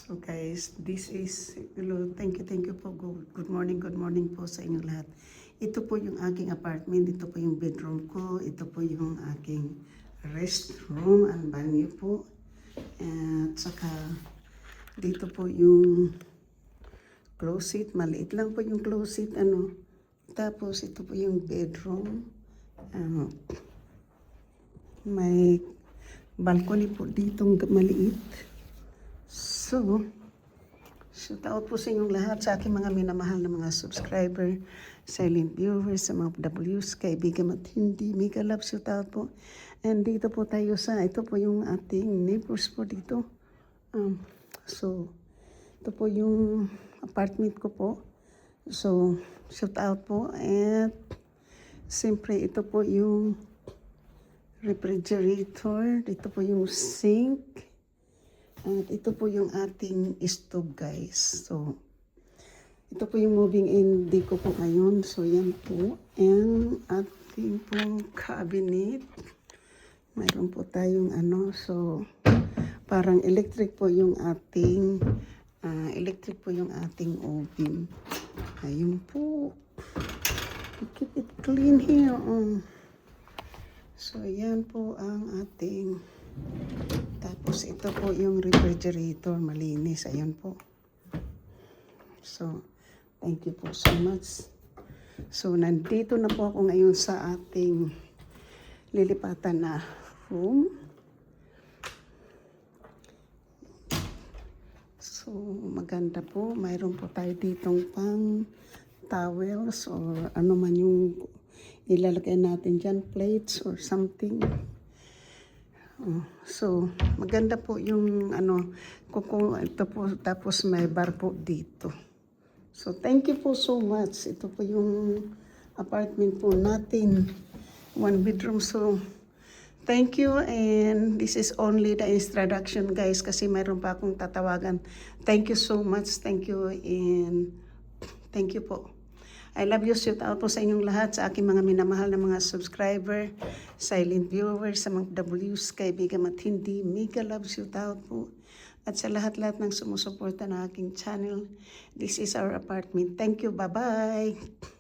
So guys, this is, hello, thank you po. Good morning po sa inyo lahat. Ito po yung aking apartment, ito po yung bedroom ko, ito po yung aking restroom and banyo po. At saka dito po yung closet, maliit lang po yung closet, ano. Tapos ito po yung bedroom. May balcony po ditong maliit. So, shout out po sa inyong lahat, sa aking mga minamahal na mga subscriber, silent viewers, sa mga W's, kaibigan at hindi, mega love, shout out po. And dito po tayo sa, ito po yung ating neighbors po dito. So, ito po yung apartment ko po. So, shout out po. And, siyempre, ito po yung refrigerator, dito po yung sink. At ito po yung ating stove guys. So, ito po yung moving in day ko po ngayon. So, yan po. And ating pong cabinet. Mayroon po tayong ano. So, parang electric po yung ating oven. Ayun po. Keep it clean here. So, yan po ang ating. Tapos ito po yung refrigerator, malinis. Ayan po. So, thank you po so much. So, nandito na po ako ngayon sa ating lilipatan na room. So, maganda po. Mayroon po tayo ditong pang towels or ano man yung ilalagay natin dyan, plates or something. So, maganda po yung ano, kuko, ito po, tapos may bar po dito. So, thank you po so much. Ito po yung apartment po natin. One bedroom. So, thank you, and this is only the introduction guys kasi mayroon pa akong tatawagan. Thank you so much. Thank you, and thank you po. I love you, shout out po sa inyong lahat, sa aking mga minamahal na mga subscriber, silent viewers, sa mga W's, kaibigan at hindi, mega love, shout out po. At sa lahat-lahat ng sumusuporta na aking channel, this is our apartment. Thank you, bye-bye!